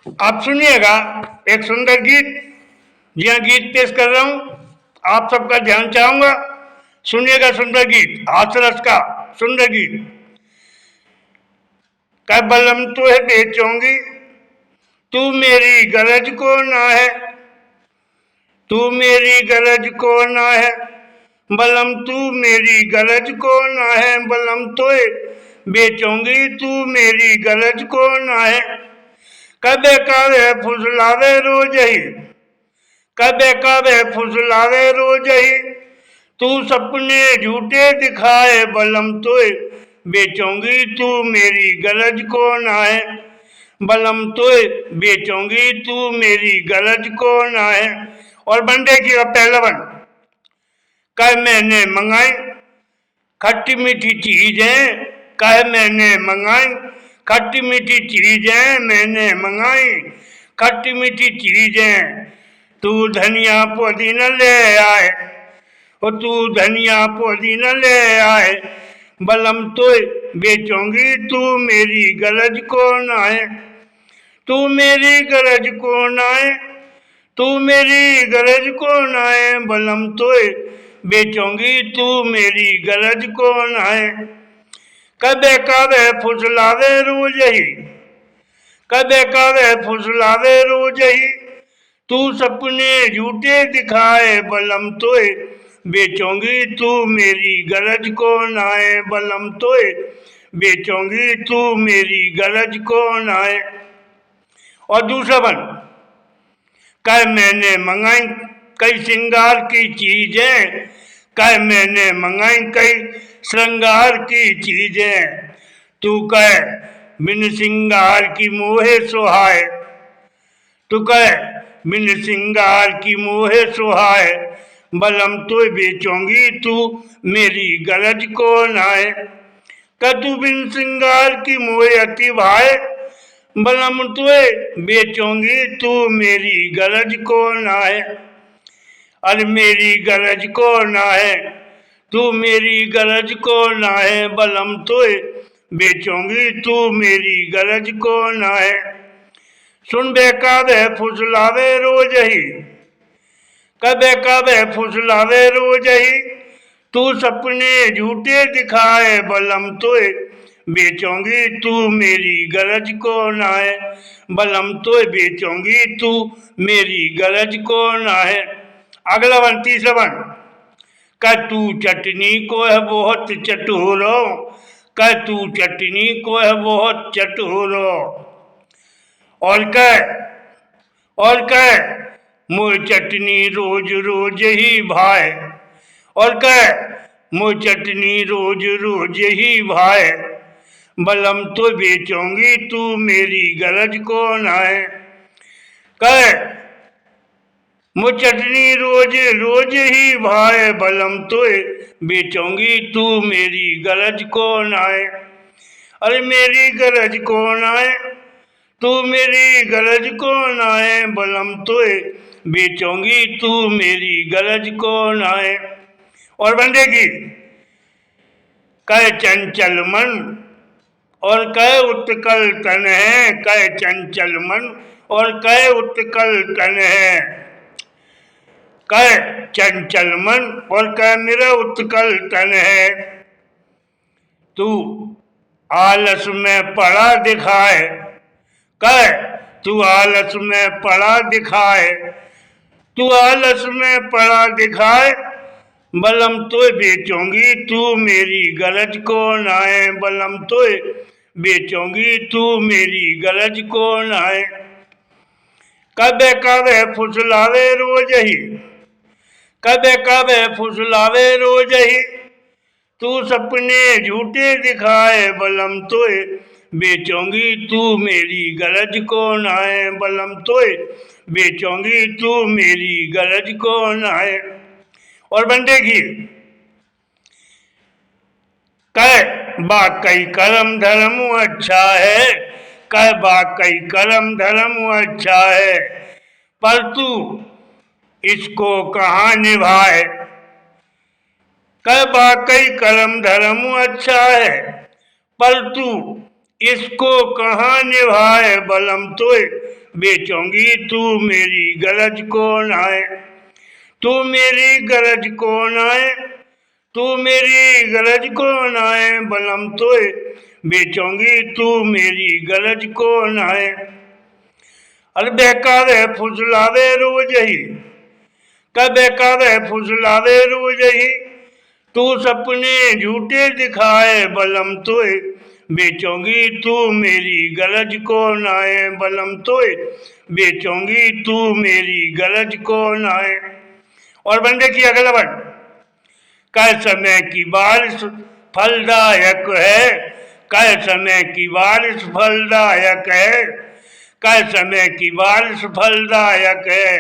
आप सुनिएगा एक सुंदर गीत। जी हाँ, गीत पेश कर रहा हूँ, आप सबका ध्यान चाहूंगा। सुनिएगा सुंदर गीत, हाथरस का सुंदर गीत। क्या बलम तो है बेचूंगी, तू मेरी गरज को ना है, तू मेरी गरज को ना है, बलम तू मेरी गरज को ना है, बलम तो बेचूंगी तू मेरी गरज को ना है। कबे कबे फुसलावे रोज ही, कबे कबे फुसलावे रोज ही, तू सपने झूठे दिखाए, बलम तो बेचूंगी तू मेरी गरज को ना है, बलम तो बेचूंगी तू मेरी गरज को ना है। और बंदे की पहला बन कह मैंने मंगाई खट्टी मीठी चीजें, कह मैंने मंगाई खट्टी मीठी चीजें, मैंने मंगाई खट्टी मीठी चीजें। तू धनिया पुदीना ले आए, और तू धनिया पुदीना ले आए, बलम तो बेचूंगी तू मेरी गरज को ना है, तू मेरी गरज को ना है, तू मेरी गरज को ना है, बलम तो बेचूंगी तू मेरी गरज को ना है। कबे कबे फुसलावे रोज ही, कबे कबे फुसलावे रोज ही, तू सपने झूठे दिखाए, बलम तो बेचूंगी तू मेरी गरज को ना है, बलम तो बेचूंगी तू मेरी गरज को ना है। और दूसरा बन कह मैंने मंगाई कई श्रृंगार की चीजें, कह मैंने मंगाई कई श्रृंगार की चीजें, तू कह बिन श्रृंगार की मोहे सुहाए, तू कह बिन श्रृंगार की मोहे सुहाए, बलम तो बेचूंगी तू मेरी गरज को ना है। कह तू बिन श्रृंगार की मोहे अति भाए, बलम तो बेचूंगी तू मेरी गरज को ना है। अरे मेरी गरज को ना है, तू मेरी गरज को ना है, बलम तो बेचूंगी तू मेरी गरज को ना है। सुन बे कबे फुसलावे रोज ही, कबे कबे फुसलावे रोज ही, तू सपने झूठे दिखाए, बलम तो बेचूंगी तू मेरी गरज को ना है, बलम तो बेचूंगी तू मेरी गरज को ना है। अगला वन तीसरा वन कह तू चटनी को है बहुत चटोरो, कह तू चटनी को है बहुत चटोरो, और कह मुझ चटनी रोज रोज ही भाई, और कह मुझ चटनी रोज रोज ही भाई, बलम तो बेचूंगी तू मेरी गरज को ना है। कह मुझ चटनी रोज रोज ही भाई, बलम तो बेचूंगी तू मेरी गरज को ना है। अरे मेरी गरज को ना है, तू मेरी गरज को ना है, बलम तो बेचूंगी तू मेरी गरज को ना है। और बंदे की कह चंचल मन और कह उत्कल तन है, कह चंचल मन और कह उत्कल तन है, कह चंचल मन और कह मेरा उत्कल तन है। तू आलस में पड़ा दिखाए, कह तू आलस में पड़ा दिखाए, तू आलस में पड़ा दिखाए, बलम तो बेचूंगी तू मेरी गरज को ना है, बलम तो बेचूंगी तू मेरी गरज को ना है। कबे कबे फुसलावे रोज ही, कबे कबे फुसलावे रोज ही, तू सपने झूठे दिखाए, बलम तो बेचूंगी तू मेरी गरज को ना है, बलम तो बेचूंगी तू मेरी गरज को ना है। और बंदे की कह बाकई करम धर्म अच्छा है, कह बाकई करम धर्म अच्छा है, पर तू इसको कहाँ निभाए, कह बाकई करम धर्म अच्छा है, पर तू इसको कहाँ निभाए, बलम तो बेचूंगी तू मेरी गरज को नाए। तू मेरी गरज को नाए, तू मेरी गरज को नाए, बलम तोए बेचूंगी तू मेरी गरज को नाए। अरे बेकारे फुसलावे रोज ही, का बेकारे फुसलावे रोज ही, तू सपने झूठे दिखाए, बलम तोए बेचूंगी तू मेरी गरज को नाए। बलम तोए बेचूंगी तू मेरी गरज को नाए। और बंदे की अगला बन, कै समय की बारिश फलदायक है, कै समय की बारिश फलदायक है, कै समय की बारिश फलदायक है,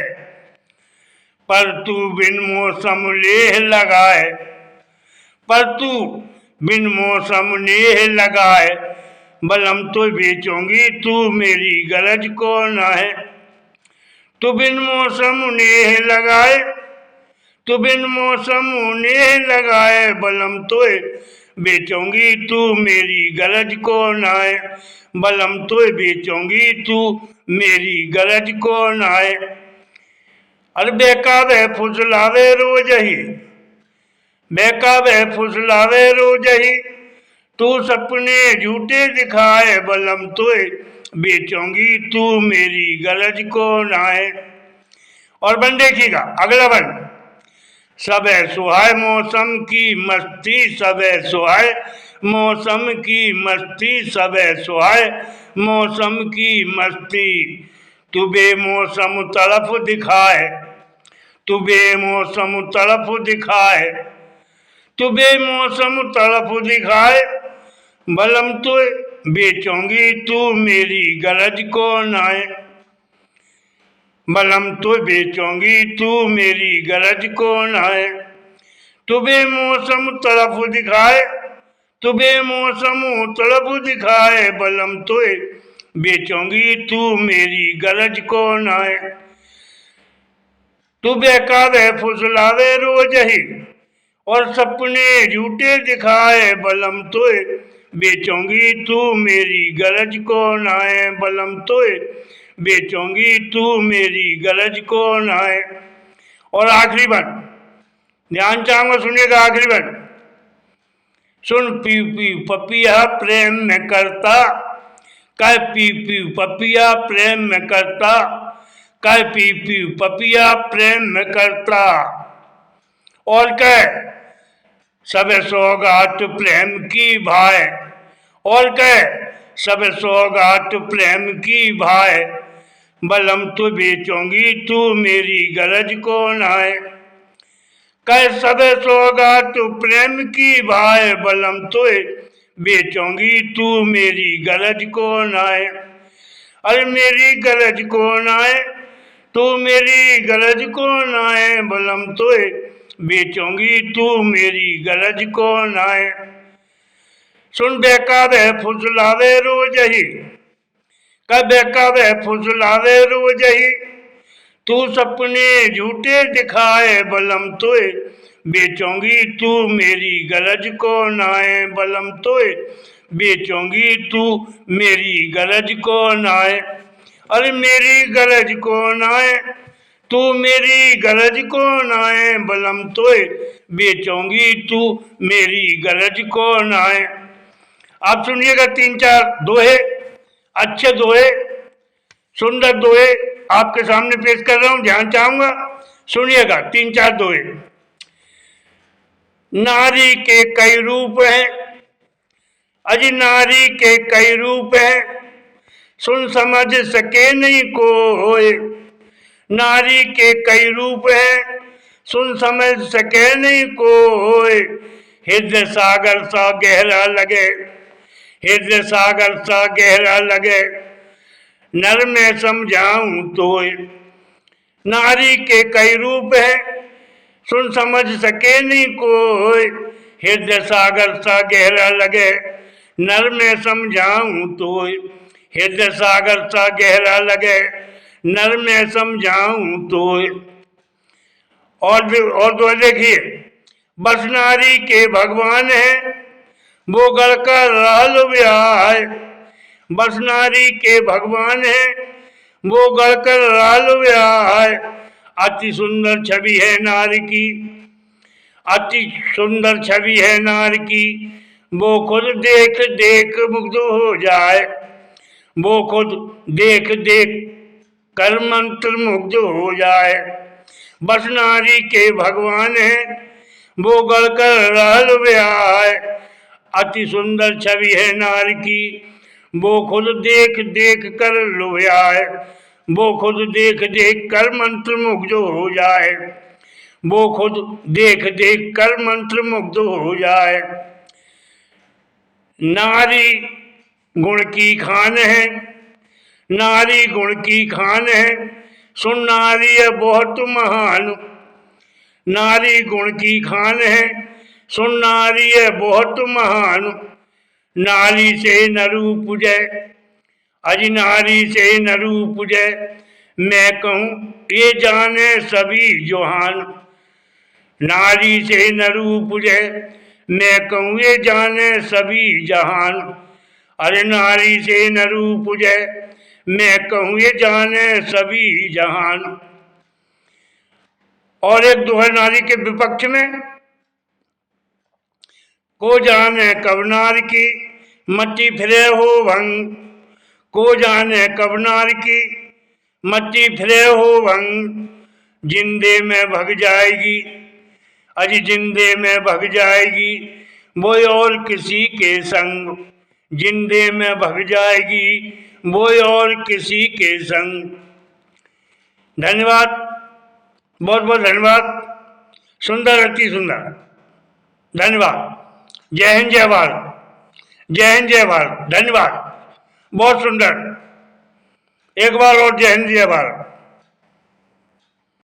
पर तू बिन मौसम लेह लगाए, पर तू बिन मौसम नेह लगाए, बलम तो बेचूंगी तू मेरी गरज को नाए। तू बिन मौसम नेह लगाए, तू बिन मौसम नेह लगाए, बलम तो बेचूंगी तू मेरी गरज को नाए। बलम तो बेचूंगी तू मेरी गरज को नाए। अरे बेकावे फुसलावे रोज ही, बेकावे फुसलावे रोज ही, तू सपने झूठे दिखाए, बलम तोए बेचूंगी तू मेरी गरज को नाए। और बन देखिएगा अगला बन, सब है सुहाय मौसम की मस्ती, सब है सुहाय मौसम की मस्ती, सब है सुहाय मौसम की मस्ती, तू बेमौसम तड़फ दिखाए, तू बेमौसम तड़फ दिखाए, तू बेमौसम तड़फ दिखाए, बलम तो बेचूंगी तू मेरी गरज को नाए। बलम तो बेचूंगी तू मेरी गरज को नाए। तू बेमौसम तड़फ दिखाए, तू बेमौसम तड़फ दिखाए, बलम तो बेचूंगी तू मेरी गरज को नाए। तू बेकावे फुसलावे रोज ही, और सपने झूठे दिखाए, बलम तोए बेचूंगी तू मेरी गरज को नाए। बलम तोए बेचूंगी तू मेरी गरज को नाए। और आखिरी बन, ध्यान चाहूंगा सुनिएगा आखिरी बन, सुन पी पी पपिया प्रेम में करता, कह पी पी पपिया प्रेम में करता, कह पी पी पपिया प्रेम में करता, और कह सब सौगात प्रेम की भाई, और कह सब सौगात प्रेम की भाई, बलम तो बेचूंगी तू मेरी गरज को नाए। कह सब सौगात प्रेम की भाई, बलम तो बेचूंगी तू मेरी गरज को नाए। अरे मेरी गरज को नाए, तू मेरी गरज को नाए, बलम तो बेचूंगी तू मेरी गरज को नाए। सुन बेकावे फुसलावे रोज ही, का बेकावे फुसलावे रोज ही, तू सपने झूठे दिखाए, बलम तोए बेचूंगी तू मेरी गरज को नाए। बलम तोए बेचूंगी तू मेरी गरज को नाए। अरे मेरी गरज को नाए, तू मेरी गरज को नाए, बलम तोए बेचूंगी तू मेरी गरज को नाए। आप सुनिएगा 3-4 दोहे, अच्छे दोहे, सुंदर दोहे आपके सामने पेश कर रहा हूं, ध्यान चाहूंगा सुनिएगा। 3-4 दोहे। नारी के कई रूप हैं, अजी नारी के कई रूप हैं, सुन समझ सके नहीं कोई। नारी के कई रूप हैं, सुन समझ सके नहीं कोई। हृदय सागर सा गहरा लगे, हृदय सागर सा गहरा लगे, नर में समझाऊं तोय। नारी के कई रूप है, सुन समझ सके नहीं कोई। हृदय सागर सा गहरा लगे, नर में समझाऊं तोय। हृदय सागर सा गहरा लगे, नर में समझाऊं तोय। और तो देखिए, बस नारी के भगवान है, वो गढ़ का राल ब्याह। बस नारी के भगवान है, वो गढ़कर लाल व्याय। अति सुंदर छवि है नार की, अति सुंदर छवि है नार की, वो खुद देख देख मुग्ध हो जाए। वो खुद देख देख कर मंत्र मुग्ध हो जाए। बस नारी के भगवान है, वो गढ़कर लाल व्याय। अति सुंदर छवि है नार की, वो खुद देख देख कर लोयाए। वो खुद देख देख कर मंत्र मुग्ध हो जाए। वो खुद देख देख कर मंत्र मुग्ध हो जाए। नारी गुण की खान है, नारी गुण की खान है, सुन नारी है बहुत महान। नारी गुण की खान है, सुन नारी है बहुत महान। नारी से न रूप जय, अज नारी से न रूप जय, मैं कहूँ ये जाने सभी जोहान। नारी से न रूप जय, मैं कहूँ ये जाने सभी जहान। अरे नारी से न रूप जय, मैं कहूँ ये जाने सभी जहान। और एक दोहा नारी के विपक्ष में, को जाने कब नार की मट्टी फिरे हो भंग। को जाने कब नार की मट्टी फिरे हो भंग, जिंदे में भग जाएगी, अजी जिंदे में भग जाएगी, वो और किसी के संग। जिंदे में भग जाएगी, वो और किसी के संग। धन्यवाद, बहुत बहुत धन्यवाद। सुंदर, अति सुंदर, धन्यवाद। जय हिंद, जय भारत। जय हिंद, जय भारत। धन्यवाद, बहुत सुंदर। एक बार और जय हिंद, जय भारत।